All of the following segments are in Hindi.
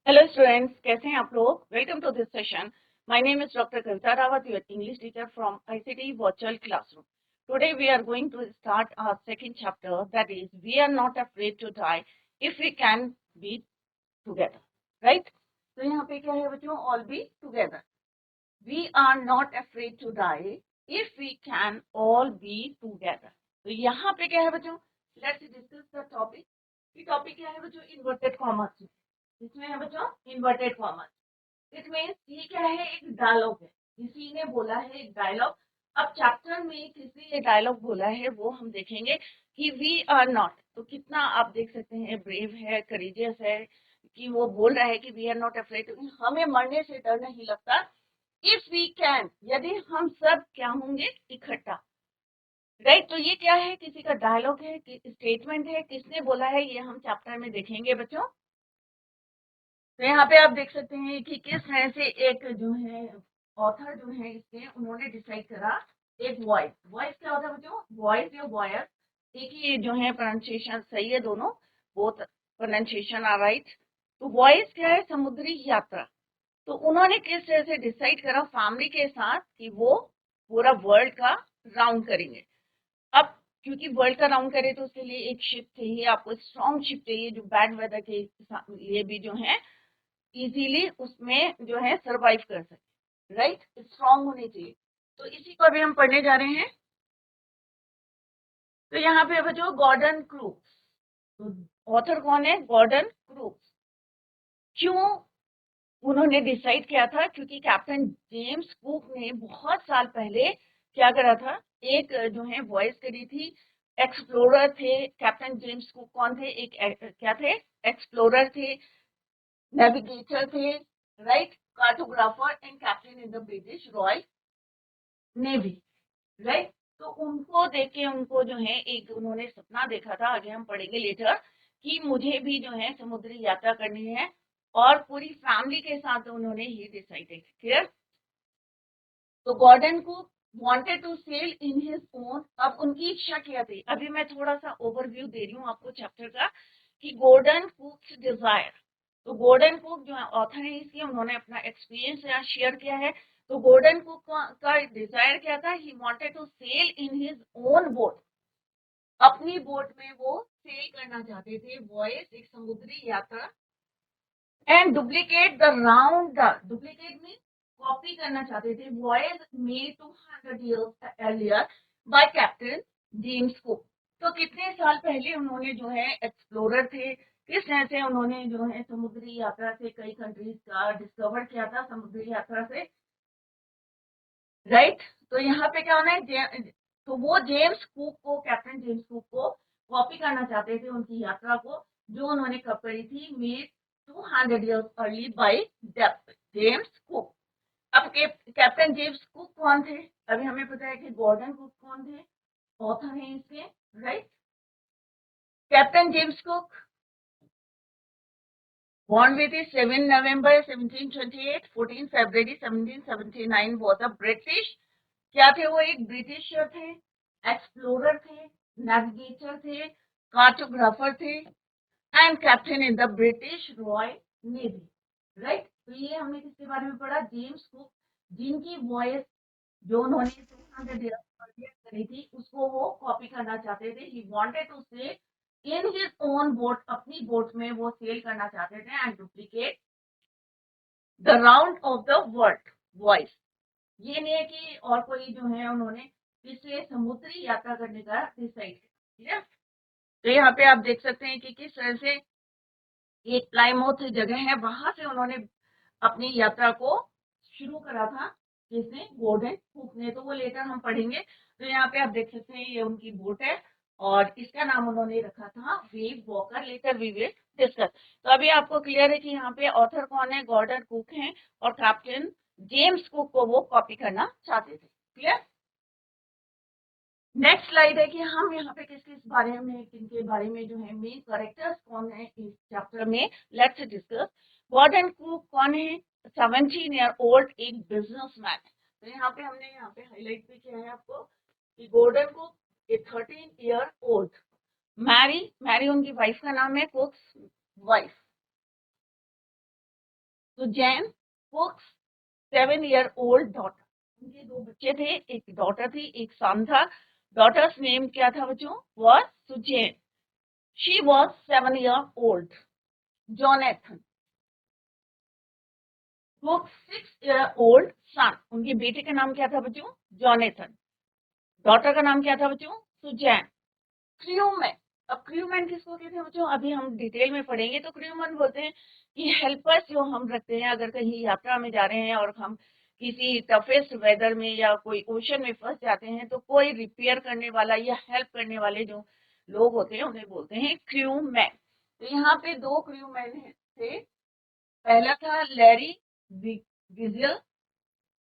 हेलो स्टूडेंट्स, कैसे हैं आप लोग। Welcome to this session. My name is doctor Kavita Rawat, your English teacher from ICT virtual classroom. Today we are going to start our second chapter, that is we are not afraid to die if we can be together. Right, तो यहाँ पे क्या है बच्चों, all be together. We are not afraid to die if we can all be together. तो यहाँ पे क्या है बच्चों, लेट्स डिस्कस द टॉपिक। ये टॉपिक क्या है बच्चों, इन्वर्टेड कॉमर्स। इसमें है बच्चों इन्वर्टेड कॉमर्स। इट मीन्स ये क्या है, एक डायलॉग है। किसी ने बोला है एक डायलॉग। अब चैप्टर में किसी ने डायलॉग बोला है वो हम देखेंगे कि वी आर नॉट, तो कितना आप देख सकते हैं ब्रेव है, करेजियस है कि वो बोल रहा है कि वी आर नॉट अफ्रेड, हमें मरने से डर नहीं लगता। इफ वी कैन, यदि हम सब क्या होंगे, इकट्ठा। राइट, तो ये क्या है, किसी का डायलॉग है, स्टेटमेंट है, किसने बोला है ये हम चैप्टर में देखेंगे बच्चों। तो यहाँ पे आप देख सकते हैं कि किस तरह से एक जो है ऑथर जो है इसके, उन्होंने डिसाइड करा एक वॉइस। वॉइस क्या होता है बच्चों, वॉइस या वॉयर, एक ही जो है प्रोनाउंसिएशन सही है दोनों, बोथ प्रोनाउंसिएशन आर राइट। तो वॉइस क्या है, समुद्री यात्रा। तो उन्होंने किस तरह से डिसाइड करा फैमिली के साथ कि वो पूरा वर्ल्ड का राउंड करेंगे। अब क्योंकि वर्ल्ड का राउंड करे तो उसके लिए एक शिप चाहिए, आपको स्ट्रॉन्ग शिप चाहिए जो बैड वेदर के लिए भी जो है इजीली उसमें जो है सरवाइव कर सके। राइट, स्ट्रांग होनी चाहिए। तो इसी को अभी हम पढ़ने जा रहे हैं। तो यहाँ पे बच्चों गॉर्डन क्रूक्स, तो ऑथर कौन है, गॉर्डन क्रूक्स। क्यों उन्होंने डिसाइड किया था, क्योंकि कैप्टन जेम्स कुक ने बहुत साल पहले क्या करा था, एक जो है वॉइस करी थी। एक्सप्लोरर थे कैप्टन जेम्स कुक, कौन थे, एक क्या थे, एक्सप्लोरर थे, नेविगेटर थे, right, cartographer and captain in the British royal navy. Right, तो उनको देख के उनको जो है एक उन्होंने सपना देखा था, आगे हम पढ़ेंगे लेटर, कि मुझे भी जो है समुद्री यात्रा करनी है, और पूरी फैमिली के साथ उन्होंने ही डिसाइडेड। क्लियर। तो गॉर्डन को wanted to sail in his own, अब उनकी इच्छा क्या थी, अभी मैं थोड़ा सा ओवरव्यू दे रही हूँ आपको चैप्टर का, कि गॉर्डन कुक्स डिजायर। तो गॉर्डन कुक जो ऑथर है इसके, उन्होंने अपना एक्सपीरियंस यहाँ शेयर किया है। तो गॉर्डन कुक का डिजायर क्या था, he wanted to sail in his own boat, अपनी बोट में वो सेल करना चाहते थे, वॉयस एक समुद्री यात्रा, and duplicate the round the, duplicate mean copy करना चाहते थे, voyage made 200 years earlier by captain James Cook. तो कितने साल पहले उन्होंने जो है, एक्सप्लोरर थे, किस तरह से उन्होंने जो है समुद्री यात्रा से कई कंट्रीज का डिस्कवर किया था समुद्री यात्रा से। राइट, तो यहाँ पे क्या होना है, तो वो जेम्स कुक को, कैप्टन जेम्स कुक को कॉपी करना चाहते थे उनकी यात्रा को, जो उन्होंने कब करी थी, made 200 years early by James cook. अब कैप्टन जेम्स कुक कौन थे, अभी हमें पता है कि गॉर्डन कुक कौन थे, ऑथर हैं इसके। Right, captain James cook born with 7 November 1728, 14 February 1779 was a British, क्या थे वो, एक ब्रिटिशर थे, एक्सप्लोरर थे, नेविगेटर थे, कार्टोग्राफर थे, and captain in the British royal navy. Right, तो ये हमने किसके बारे में पढ़ा, जेम्स कुक, जिनकी वॉइस जो उन्होंने 200 years earlier करी थी उसको वो कॉपी करना चाहते थे। ही वांटेड टू से इन हिज ओन बोट, अपनी बोट में वो सेल करना चाहते थे, and duplicate the round of the world voice. ये नहीं है कि और कोई जो है उन्होंने इसलिए समुद्री यात्रा करने का डिसाइड किया। तो यहाँ पे आप देख सकते हैं कि किस तरह से एक प्लाईमाउथ जगह है, वहां से उन्होंने अपनी यात्रा को शुरू करा था, जिसने गोल्डन कुक ने, तो वो लेकर हम पढ़ेंगे। तो यहाँ पे आप देख सकते हैं ये उनकी बोट है, और इसका नाम उन्होंने रखा था Wave Walker, later we will discuss. तो अभी आपको क्लियर है कि यहाँ पे ऑथर कौन है, गॉर्डन कुक हैं, और कैप्टन जेम्स कुक को वो कॉपी करना चाहते थे। क्लियर। नेक्स्ट स्लाइड है कि हम यहाँ पे किस किस बारे में, किनके बारे में जो है, मेन कैरेक्टर्स कौन है इस चैप्टर में, लेट्स डिस्कस। गॉर्डन कुक कौन है, 17 year old, एक बिजनेसमैन है। तो यहाँ पे हमने यहाँ पे हाईलाइट भी किया है आपको कि गॉर्डन कुक एक 13 year old, मैरी, मैरी उनकी वाइफ का नाम है, Cook's wife. Suzanne Cook's 7-year-old daughter, उनके दो बच्चे थे, एक डॉटर थी, एक सन था। डॉटर्स नेम क्या था बच्चों? Was Suzanne. She was 7-year-old। Jonathan Cook's 6-year-old son, उनके बेटे का नाम क्या था बच्चों? जॉनेथन। डॉटर का नाम क्या था बच्चों? सुजैन। क्रूमैन, अब क्रूमैन किसको कहते हैं बच्चों? अभी हम डिटेल में पढ़ेंगे। तो क्रूमैन बोलते हैं कि हेल्पर्स जो हम रखते हैं, अगर कहीं यात्रा में जा रहे हैं और हम किसी टफेस्ट वेदर में या कोई ओशन में फंस जाते हैं, तो कोई रिपेयर करने वाला या हेल्प करने वाले जो लोग होते हैं उन्हें बोलते हैं क्रूमैन। तो यहाँ पे दो क्रूमैन थे। पहला था लैरी विजल,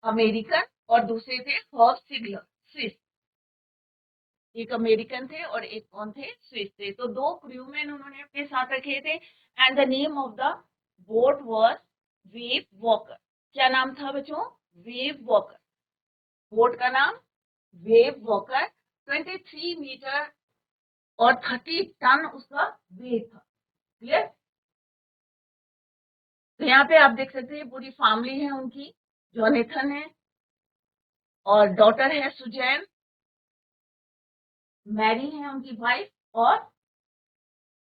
अमेरिकन, और दूसरे थे हॉब सिगलर, स्विस। एक अमेरिकन थे और एक कौन थे? स्विस थे। तो दो क्रूमैन उन्होंने अपने साथ रखे थे। And the name of the boat was wave walker. क्या नाम था बच्चों? Wave walker. बोट का नाम वेव वॉकर। 23 मीटर और 30 टन उसका वेट था। क्लियर? तो यहाँ पे आप देख सकते हैं पूरी फैमिली है उनकी। जॉनेथन है और डॉटर है सुजैन, मैरी है उनकी वाइफ, और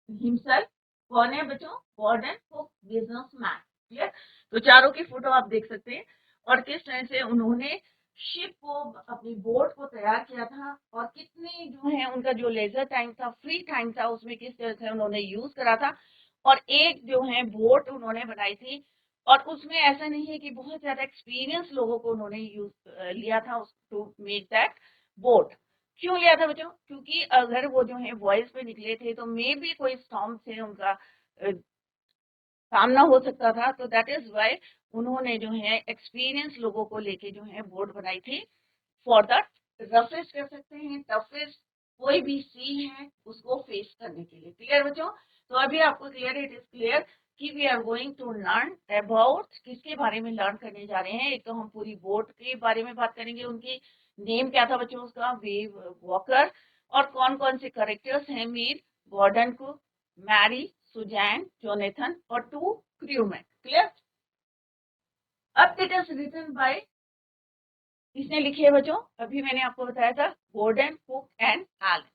हिमसेल्फ कौन है बच्चों? Gordon Cook businessman. क्लियर? तो चारों की फोटो आप देख सकते हैं और किस तरह से उन्होंने शिप को, अपनी बोट को तैयार किया था, और कितनी जो है उनका जो लेजर टाइम था, फ्री टाइम था, उसमें किस तरह से उन्होंने यूज करा था। और एक जो है बोट उन्होंने बनाई थी, और उसमें ऐसा नहीं है कि बहुत ज्यादा एक्सपीरियंस लोगों को उन्होंने यूज लिया था टू मेक दैट बोट। क्यों लिया था बच्चों? क्योंकि अगर वो जो है वॉइस पे निकले थे तो मे भी कोई स्टॉर्म से उनका सामना हो सकता था। तो दैट इज वाई उन्होंने जो है एक्सपीरियंस लोगों को लेके जो है बोर्ड बनाई थी फॉर द रफेस्ट, कर सकते हैं टफेस्ट, कोई भी सी है उसको फेस करने के लिए। क्लियर बच्चों? तो अभी आपको क्लियर, इट इज क्लियर कि we are going to learn about, किसके बारे में लर्न करने जा रहे हैं? एक तो हम पूरी बोट के बारे में बात करेंगे, उनकी नेम क्या था बच्चों उसका? Wave Walker. और कौन कौन से करेक्टर्स हैं? मीर, Gordon Cook, Mary, Suzanne, Jonathan और 2 क्रूमैन। क्लियर? अब इट इज रिटन बाय, किसने लिखी है बच्चों? अभी मैंने आपको बताया था, गॉर्डन कुक एंड एलन।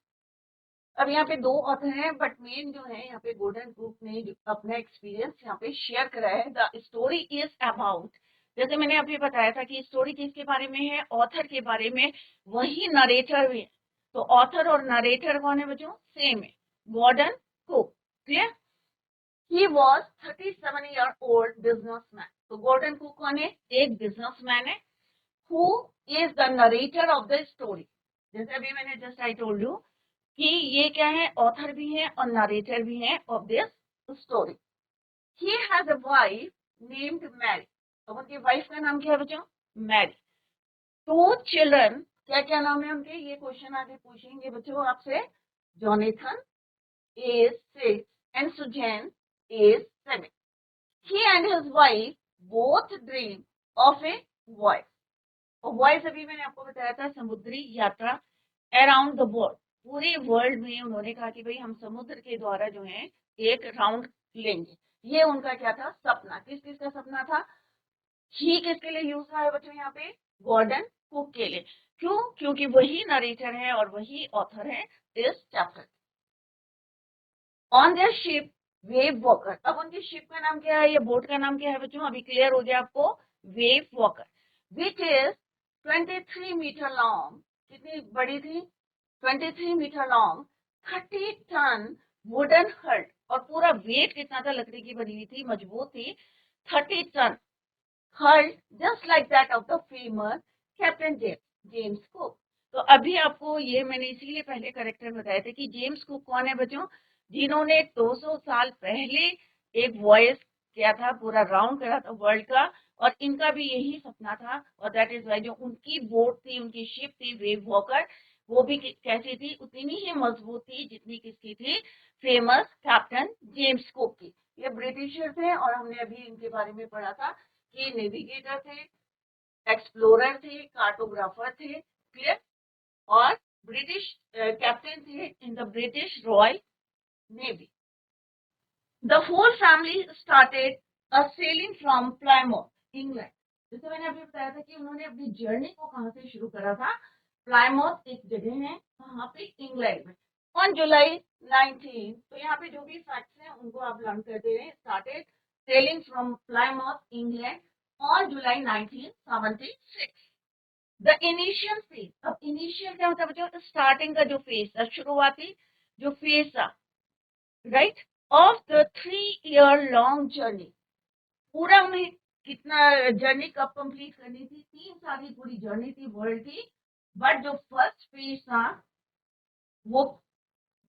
अब यहाँ पे दो ऑथर हैं, बट मेन जो है यहाँ पे गॉर्डन कुक ने जो अपना एक्सपीरियंस यहाँ पे शेयर करा है। द स्टोरी इज अबाउट, जैसे मैंने अभी बताया था कि स्टोरी किसके बारे में है? ऑथर के बारे में। वही नरेटर भी है। तो ऑथर और नरेटर कौन है बच्चों? सेम है, Gordon Cook. Clear? He was 37-year-old businessman. तो गॉर्डन कुक कौन है? एक बिजनेसमैन है। Who is the narrator of the story? जैसे अभी मैंने जस्ट आई टोल्ड यू कि ये क्या है? ऑथर भी है और नरेटर भी है of this story. He has a wife named Mary. अब उनकी वाइफ का नाम क्या है बच्चों? मैरी। 2 चिल्ड्रन, क्या क्या नाम है उनके? ये क्वेश्चन आगे पूछेंगे बच्चों आपसे। Jonathan is 6 and Suzanne is 7. He and his wife both dream of a voyage. और वॉइस अभी मैंने आपको बताया था, समुद्री यात्रा अराउंड द वर्ल्ड। पूरे वर्ल्ड में उन्होंने कहा कि भाई हम समुद्र के द्वारा जो है एक राउंड लेंगे। ये उनका क्या था? सपना। किस किस का सपना था? ही किसके लिए यूज हुआ है बच्चों यहाँ पे? गॉर्डन कुक के लिए। क्यों? क्योंकि वही नरेटर है और वही ऑथर है इस chapter. On their ship wave Walker. अब उनकी शिप का नाम क्या है? ये बोट का नाम क्या है बच्चों? अभी क्लियर हो गया आपको, Wave Walker, which is 23 metre long. कितनी बड़ी थी? 23 metre long, 30 ton wooden hull. और पूरा वेट कितना था? लकड़ी की बनी हुई थी, मजबूत थी, 30 टन हल्ट, just like that of the famous captain James Cook. तो अभी आपको ये मैंने इसीलिए पहले करेक्टर बताए थे कि जेम्स कुक कौन है बच्चों? जिन्होंने 200 साल पहले एक वॉयस किया था, पूरा राउंड करा था वर्ल्ड का। और इनका भी यही सपना था, और दैट इज वाई जो उनकी बोट थी, उनकी शिप थी वेव वॉकर, वो भी कैसी थी? उतनी ही मजबूत थी जितनी किसकी थी? फेमस कैप्टन जेम्स कुक की। ये ब्रिटिशर थे और हमने अभी इनके बारे में पढ़ा था कि नेविगेटर थे, एक्सप्लोरर थे, कार्टोग्राफर थे। क्लियर? और ब्रिटिश कैप्टन थे in the British royal navy. The whole family started selling from Plymouth England. जैसे मैंने अभी बताया था कि उन्होंने अपनी जर्नी को कहाँ से शुरू करा था, प्लायमाउथ एक जगह है वहां पे इंग्लैंड में, ऑन जुलाई 19। तो यहाँ पे जो भी फैक्ट्स हैं उनको आप लर्न कर दे रहे हैं। Started selling from Plymouth England on July 1976। The initial phase, अब इनिशियल क्या होता है बच्चों, स्टार्टिंग का जो फेज था, शुरुआती जो फेज था, right, of the 3 year long journey. पूरा उन्हें कितना जर्नी कब कंप्लीट करनी थी, 3 साल की पूरी जर्नी थी वर्ल्ड की। बट जो फर्स्ट फेज था वो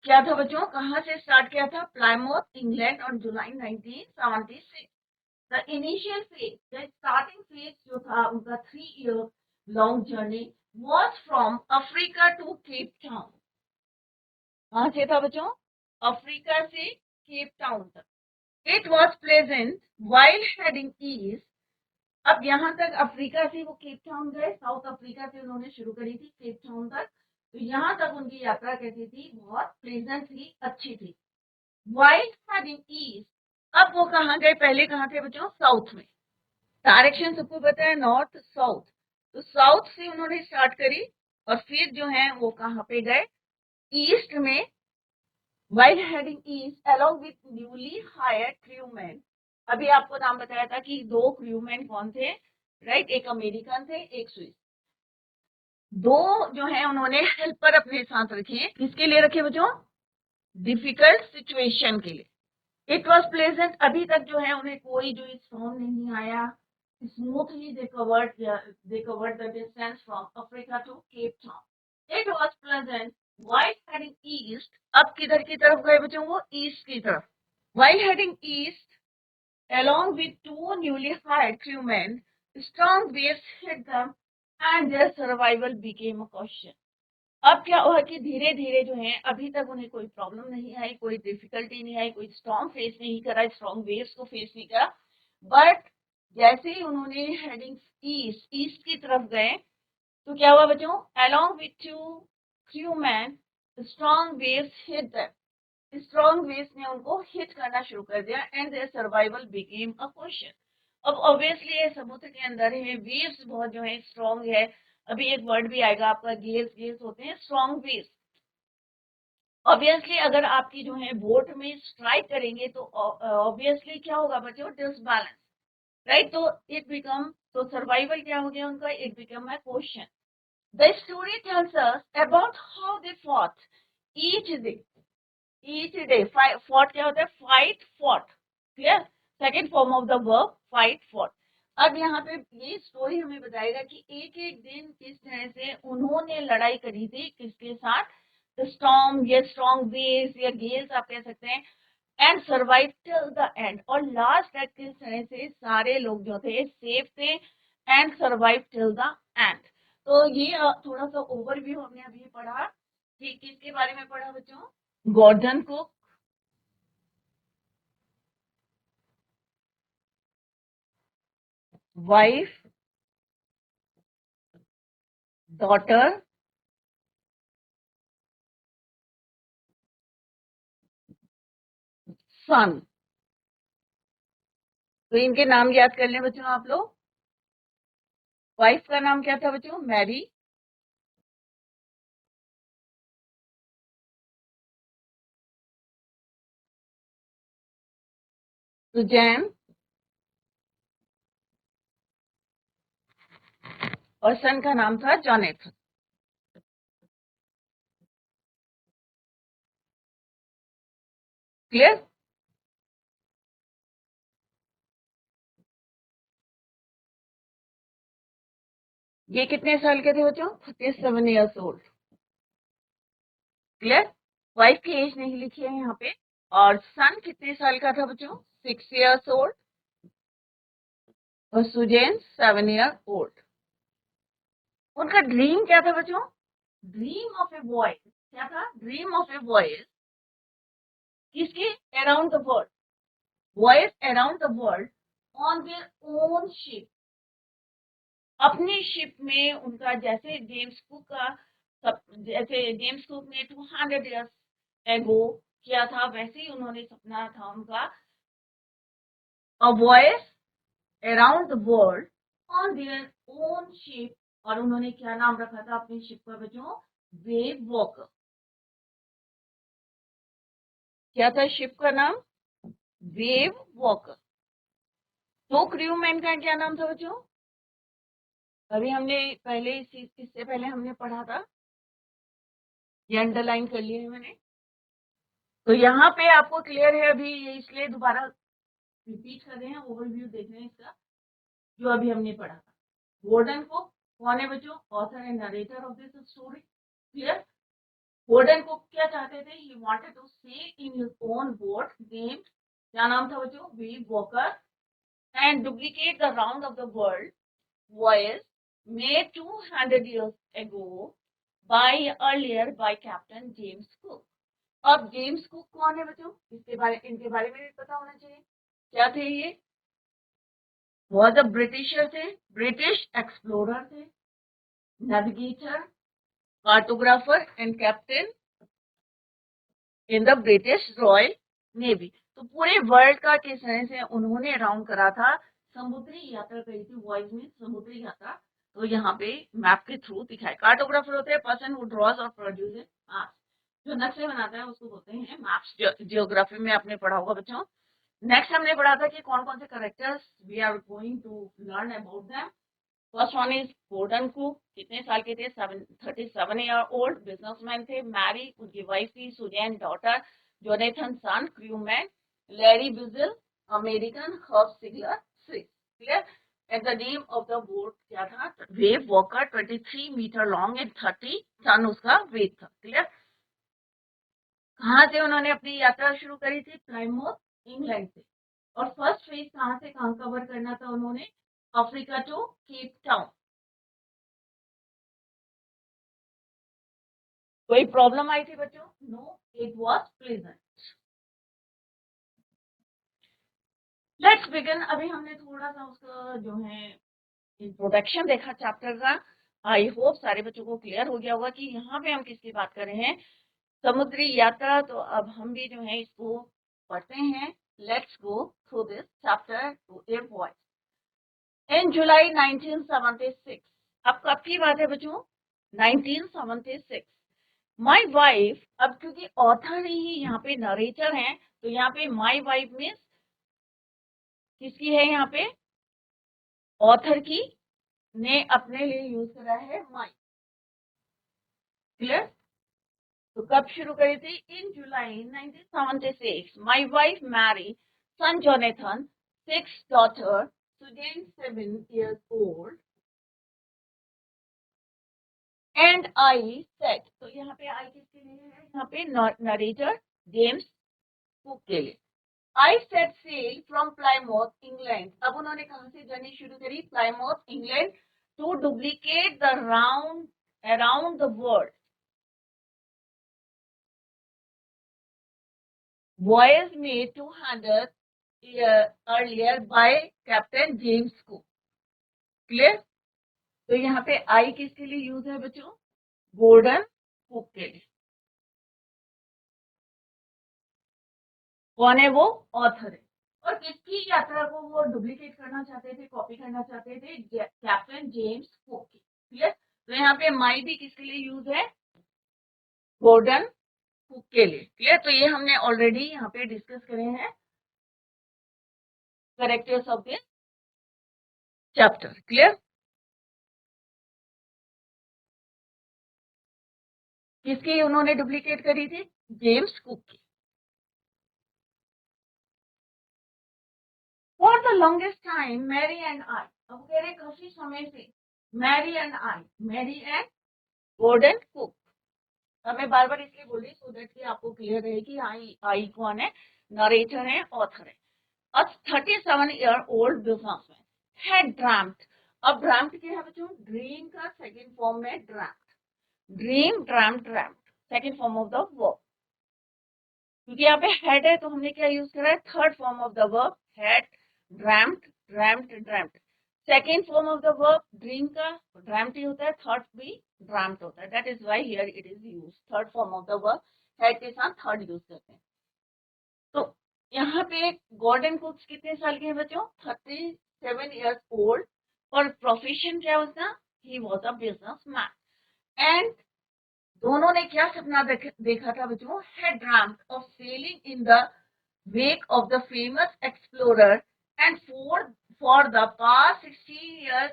क्या था बच्चों, कहाँ से स्टार्ट किया था, Plymouth England on July 1976। The initial phase, the starting phase जो था उनका 3 year long journey was from Africa to Cape Town. कहाँ से था बच्चों, अफ्रीका से केप टाउन तक। It was pleasant while heading east. अब यहाँ तक अफ्रीका से वो केप टाउन गए, साउथ अफ्रीका से उन्होंने शुरू करी थी केप टाउन तक। तो यहाँ तक उनकी यात्रा कैसी थी, बहुत प्लेजेंट थी, अच्छी थी। वाइल हेडिंग ईस्ट, अब वो कहाँ गए, पहले कहाँ थे बच्चों, साउथ में। डायरेक्शन सबको पता है, नॉर्थ साउथ। तो साउथ से उन्होंने स्टार्ट करी और फिर जो है वो कहाँ पे गए, ईस्ट में। While heading east along with newly hired crewmen, अभी आपको नाम बताया था कि 2 crewmen कौन थे, राइट, एक अमेरिकन थे एक स्विस। 2 जो है उन्होंने हेल्पर अपने साथ रखे, किसके लिए रखे बच्चों, डिफिकल्ट सिचुएशन के लिए। इट वॉज प्लेजेंट, अभी तक जो है उन्हें कोई जो स्टॉर्म नहीं आया। Smoothly they covered the distance from Africa to Cape Town. It was pleasant while heading east, अब किधर की तरफ गए बच्चों, वो ईस्ट की तरफ। While heading east along with 2 newly hired crewmen, strong waves hit them and their survival became a question. अब क्या हुआ कि धीरे धीरे जो है, अभी तक उन्हें कोई प्रॉब्लम नहीं आई, कोई डिफिकल्टी नहीं आई, कोई स्टॉर्म फेस नहीं करा, स्ट्रॉन्ग वेव्स को फेस नहीं करा। बट जैसे ही उन्होंने हेडिंग ईस्ट की तरफ गए, तो क्या हुआ बच्चों, along with 2 crewmen, strong waves hit them, strong waves ने उनको हिट करना शुरू कर दिया and their survival became a question. अब ऑब्वियसली ये समुद्र के अंदर है, वेव्स बहुत जो है स्ट्रॉन्ग है। अभी एक वर्ड भी आएगा आपका, गेल्स, गेल्स होते हैं स्ट्रॉन्ग वेव्स। ऑब्वियसली अगर आपकी जो है बोट में स्ट्राइक करेंगे तो ऑब्वियसली क्या होगा बच्चों, डिसबैलेंस, राइट। तो इट बिकम, तो सर्वाइवल क्या हो गया उनका, it become a question. The story tells us about how they fought each day, each day, fought क्या होता है, fight fought, clear, second form of the verb fight fought. अब यहाँ पे ये स्टोरी हमें बताएगा कि एक एक दिन किस तरह से उन्होंने लड़ाई करी थी, किसके साथ, स्टॉर्म या स्ट्रॉन्ग वेव्स या गेल्स आप कह सकते हैं, and survive till the end, और लास्ट तक किस तरह से सारे लोग जो थे सेफ थे and survive till the end. तो ये थोड़ा सा ओवरव्यू हमने अभी पढ़ा कि किसके बारे में पढ़ा बच्चों, गॉर्डन कुक, वाइफ, डॉटर, सन। तो इनके नाम याद कर लें बच्चों आप लोग। वाइफ का नाम क्या था बच्चों, मैरी, सुजैन, और सन का नाम था जॉनेथन। क्लियर। ये कितने साल के थे बच्चों, 37 ईयर्स ओल्ड। क्लियर। वाइफ की एज नहीं लिखी है यहाँ पे। और सन कितने साल का था बच्चों, 6 ईयर्स ओल्ड। और सुजैन 7 ईयर ओल्ड। उनका ड्रीम क्या था बच्चों, ड्रीम ऑफ ए बॉय, क्या था, ड्रीम ऑफ ए बॉय किसके, around the world, boys around the world on their own ship, अपनी शिप में। उनका जैसे जेम्स कुक का, जैसे जेम्स कुक ने 200 ईयर्स एगो किया था, वैसे ही उन्होंने सपना था उनका a voice around the world on their own ship, और उन्होंने क्या नाम रखा था अपनी शिप का बच्चों? Wave walker. क्या था शिप का नाम? Wave walker. तो क्रू मैन का क्या नाम था बच्चों? अभी हमने पहले इससे पहले हमने पढ़ा था, ये अंडरलाइन कर लिया है मैंने। तो यहाँ पे आपको क्लियर है अभी, ये इसलिए दोबारा रिपीट कर रहे हैं, ओवरव्यू देख रहे हैं इसका, जो अभी हमने पढ़ा था। गोल्डन को कौन है बच्चों? Author and narrator of this story. Clear? Golden को क्या चाहते थे? He wanted to sail in his own boat named, क्या नाम था बच्चों? Wave Walker, and duplicate the round of the world voyage made 200 years ago earlier by Captain James Cook. अब जेम्स कुक कौन है बच्चों? इनके बारे में भी पता होना चाहिए। क्या थे ये? वॉज अ ब्रिटिशर थे, ब्रिटिश एक्सप्लोरर थे, navigator, cartographer and captain in the British royal navy. तो पूरे वर्ल्ड का किस तरह से उन्होंने राउंड करा था, समुद्री यात्रा करी थी, वॉयज में समुद्री यात्रा। तो यहाँ पे मैप के थ्रू दिखाए। कार्टोग्राफर होते हैं पर्सन हु ड्रॉज और प्रोड्यूस मैप्स, जो नक्शे बनाता है उसको बोलते हैं मैप्स। जियोग्राफी में आपने पढ़ा होगा बच्चों। नेक्स्ट हमने पढ़ा था कि कौन कौन से characters we are going to learn about them. First one is Gordon Cook, कितने साल के थे? 37 ईयर ओल्ड, बिजनेसमैन थे, मैरी, उनकी वाइफ थी Suzanne daughter, Jonathan son, crewman, Larry Vigil, American, Herb Seigler, Swiss. Clear? And the name of the boat क्या था? Wave Walker, 23 metre long and 30 ton उसका वेट था। क्लियर? कहाँ से उन्होंने अपनी यात्रा शुरू करी थी? प्लायमाउथ, इंग्लैंड से। और फर्स्ट फेज कहाँ से कहाँ कवर करना था उन्होंने? Africa to Cape Town. कोई प्रॉब्लम आई थी बच्चों? No, it was pleasant. Let's begin. अभी हमने थोड़ा सा उसका जो है इंट्रोडक्शन देखा चैप्टर का। आई होप सारे बच्चों को क्लियर हो गया होगा कि यहाँ पे हम किसकी बात कर रहे हैं, समुद्री यात्रा। तो अब हम भी जो है इसको पढ़ते हैं। Let's go through this chapter two a voice. In July 1976, अब कब की बात है बच्चों? 1976। माई वाइफ, अब क्योंकि ऑथर ही यहाँ पे नरेटर हैं, तो यहाँ पे माई वाइफ मीन्स किसकी है? यहाँ पे ऑथर की, ने अपने लिए यूज करा है माई। क्लियर? तो कब शुरू करी थी? In July 1976 my wife Mary son Jonathan, 6 daughter, Suzanne 7 years old, and I set. तो यहाँ पे आई किसके लिए है? यहाँ पे नरेटर जेम्स कुक के लिए। I set sail from Plymouth, England. अब उन्होंने कहाँ से जर्नी शुरू करी? Plymouth, England, to duplicate the round around the world. Voyage made 200 earlier by Captain James Cook. Clear? तो यहाँ पे आई किसके लिए यूज है बच्चों? गोल्डन कुक के लिए। कौन है वो? ऑथर है। और किसकी यात्रा को वो डुप्लीकेट करना चाहते थे, कॉपी करना चाहते थे? कैप्टन जेम्स कुक की। क्लियर? तो यहाँ पे माई भी किसके लिए यूज है? गोल्डन कुक के लिए। क्लियर? तो ये हमने ऑलरेडी यहाँ पे डिस्कस करे हैं characters of this chapter. Clear? किसकी उन्होंने डुप्लीकेट करी थी? जेम्स कुक की। For the longest time Mary and I, अब कह रहे काफी समय से Mary and I, Mary and Golden Cook. अब मैं बार बार इसलिए बोल रही सो दैट कि आपको क्लियर रहे कि आई कौन है? नरेटर है, ऑथर है। A 37-year-old businessman had dreamt. अब dreamt क्या है बच्चों? ड्रीम का सेकेंड फॉर्म है dreamt. Dream, dreamt, dreamt, second form of the verb. क्योंकि यहाँ पे हेड है तो हमने क्या यूज करा है? Third form of the verb, head, dreamt, dreamt, dreamt। Second form of the verb dream का dreamt ही होता है, थर्ड भी dreamt होता है। That is why here it is use third form of the verb, head के साथ थर्ड यूज करते हैं। तो यहाँ पे गॉर्डन कुक्स कितने साल के हैं बच्चों? 37 years old। और प्रोफेशन क्या उसका? He was a businessman. And दोनों ने क्या सपना देखा था बच्चों? Had dreamed of sailing in the wake of the famous explorer and for the past 16 years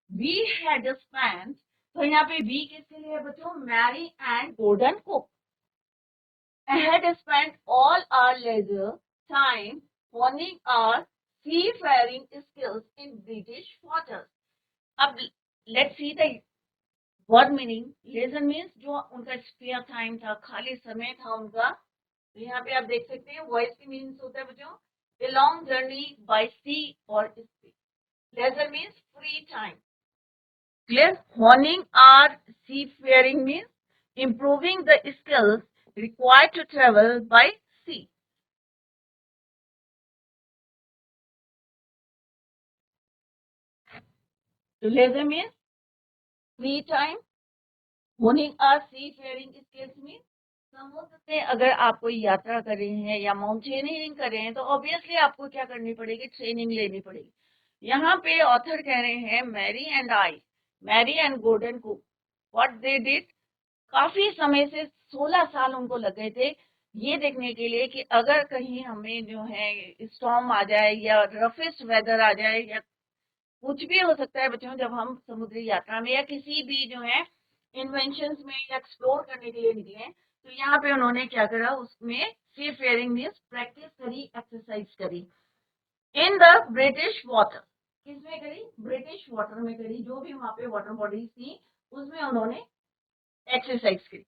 we had spent. तो यहाँ पे वी किसके लिए है बच्चों? Mary and Gordon Cook had spent all our leisure time honing our seafaring skills in British waters। अब let's see the word meaning। leisure means जो उनका spare time था, खाली समय था उनका। तो यहाँ पे आप देख सकते हैं वॉइस की मीनिंग होता है बच्चों a long journey by sea or sea। leisure means free time। clear? honing our seafaring means improving the skills required to travel by sea। तो leisure means free time, honing our seafaring skills means समुद्र से अगर आप कोई यात्रा कर रहे हैं या माउंटेनियरिंग कर रहे हैं तो ऑब्वियसली आपको क्या करनी पड़ेगी? ट्रेनिंग लेनी पड़ेगी। यहाँ पे ऑथर कह रहे हैं Mary and Gordon Cook what they did. काफी समय से 16 साल उनको लग गए थे ये देखने के लिए कि अगर कहीं हमें जो है स्टॉर्म आ जाए या रफेस्ट वेदर आ जाए या कुछ भी हो सकता है बच्चों, जब हम समुद्री यात्रा में या किसी भी जो है इन्वेंशंस में या एक्सप्लोर करने के लिए निकले तो यहाँ पे उन्होंने क्या करा? उसमें सी फेयरिंग मीन्स प्रैक्टिस करी, एक्सरसाइज करी। इन द ब्रिटिश वाटर, किसमें करी? ब्रिटिश वाटर में करी। जो भी वहां पे वाटर बॉडीज थी उसमें उन्होंने एक्सरसाइज करी।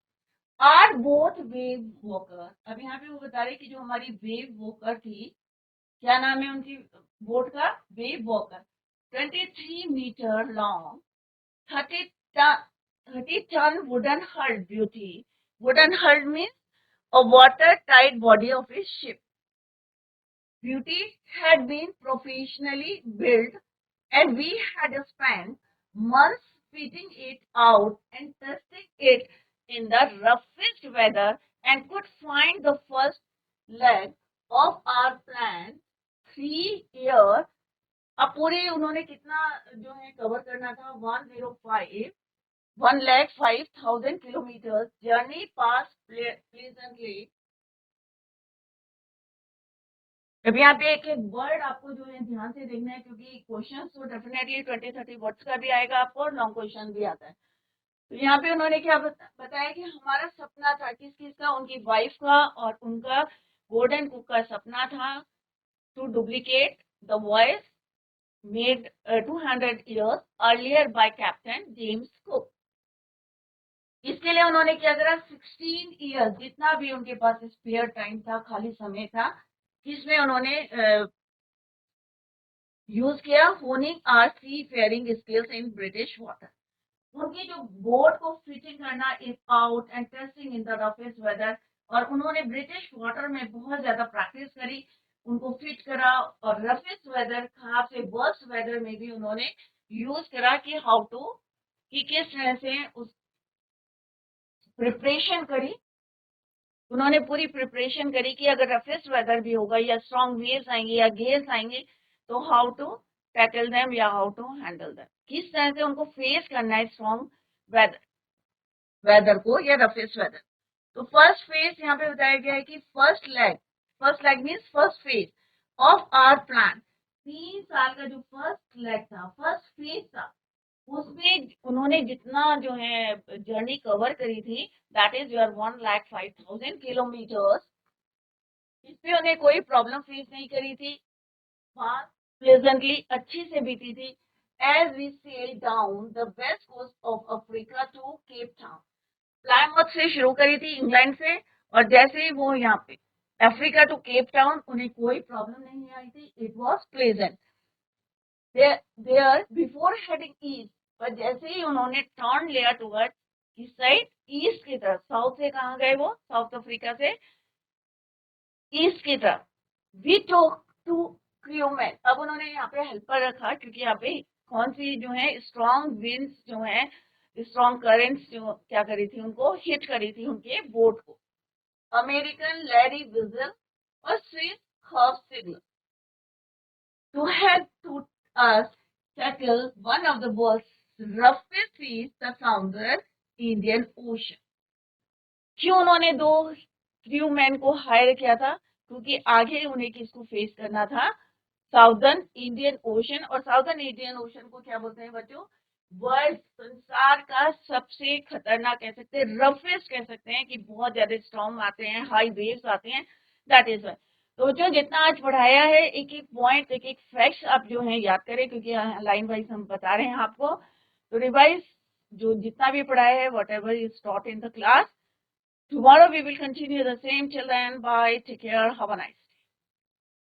Are both Wave Walker. अब यहाँ पे वो बता रहे कि जो हमारी वेव वॉकर थी, क्या नाम है उनकी बोट का? Wave Walker. 23 meter long, 30 ton wooden hull beauty। Wooden hull means a watertight body of a ship. Beauty had been professionally built and we had spent months fitting it out and testing it in the roughest weather and could find the first leg of our plan 3 years। अब पूरे उन्होंने कितना जो है कवर करना था? 1,05,000 किलोमीटर जर्नी पास प्लीजेंटली। अब यहाँ पे एक एक वर्ड आपको जो है ध्यान से देखना है क्योंकि क्वेश्चन तो डेफिनेटली 20-30 वर्ड्स का भी आएगा आपको और लॉन्ग क्वेश्चन भी आता है। तो यहाँ पे उन्होंने क्या बताया कि हमारा सपना था किस किस का? उनकी वाइफ का और उनका गॉर्डन कुक का सपना था to duplicate the voyage made 200 years earlier by Captain James Cook। इसके लिए उन्होंने क्या करा? 16 years जितना भी उनके पास स्पेयर टाइम था, खाली समय था, जिसमें उन्होंने यूज किया honing our seafaring skills in British water. उनकी जो बोट को फिटिंग करना if out and testing in the roughest weather, और उन्होंने ब्रिटिश वाटर में बहुत ज्यादा प्रैक्टिस करी, उनको फिट करा और रफेस्ट वेदर, खराब से वर्स्ट वेदर में भी उन्होंने यूज करा कि हाउ टू, कि किस तरह से उस प्रिपरेशन करी। उन्होंने पूरी प्रिपरेशन करी कि अगर रफेस्ट वेदर भी होगा या स्ट्रॉन्ग वेव्स आएंगे या गेल्स आएंगे तो हाउ टू टैकल देम या हाउ टू हैंडल देम, किस तरह से उनको फेस करना है स्ट्रॉन्ग वेदर को या रफेस्ट वेदर। तो फर्स्ट फेज यहाँ पे बताया गया है कि first leg means first phase of our plan. 3 साल का जो फर्स्ट लेग था, फर्स्ट फेज था, उसमें उन्होंने जितना जो है जर्नी कवर करी थी दैट इज योर 1,05,000 किलोमीटर्स। इसमें उन्हें कोई प्रॉब्लम फेस नहीं करी थी, प्लेजेंटली अच्छी से बीती थी। As we sail down the west coast of Africa to Cape Town, Plymouth से शुरू करी थी इंग्लैंड से, और जैसे ही वो यहाँ पे अफ्रीका टू केप टाउन उन्हें कोई प्रॉब्लम नहीं आई थी, it was pleasant there before heading east. पर जैसे ही उन्होंने टर्न लिया टुवर्ड इस साइड, ईस्ट की तरफ, साउथ से कहाँ गए वो? साउथ अफ्रीका से ईस्ट की तरफ। वी टॉक टू क्रूमैन, अब उन्होंने यहाँ पे हेल्पर रखा क्योंकि यहाँ पे कौन सी जो है स्ट्रॉन्ग विंड्स जो है, स्ट्रॉन्ग करेंट्स जो क्या करी थी, उनको हिट करी थी उनके बोट को। अमेरिकन लैरी विजल और Swiss half signal to help to us tackle one of the world's roughest seas, the Southern Indian Ocean. क्यों उन्होंने दो क्रू मैन को हायर किया था? क्योंकि आगे उन्हें किसको फेस करना था? Southern Indian ocean. और साउदर्न इंडियन ओशन को क्या बोलते हैं बच्चों? वर्ल्ड, संसार का सबसे खतरनाक कह सकते हैं, रफेस्ट कह सकते हैं, कि बहुत ज्यादा स्टॉर्म आते हैं, हाई वेव्स आते हैं, दैट इज वाई। तो जो जितना आज पढ़ाया है, एक एक पॉइंट, एक एक फैक्ट्स आप जो है याद करें, क्योंकि लाइन वाइज हम बता रहे हैं आपको। तो रिवाइज जो जितना भी पढ़ाया है, what ever is taught in the class, tomorrow we will continue the same. Till then, bye, take care, have a nice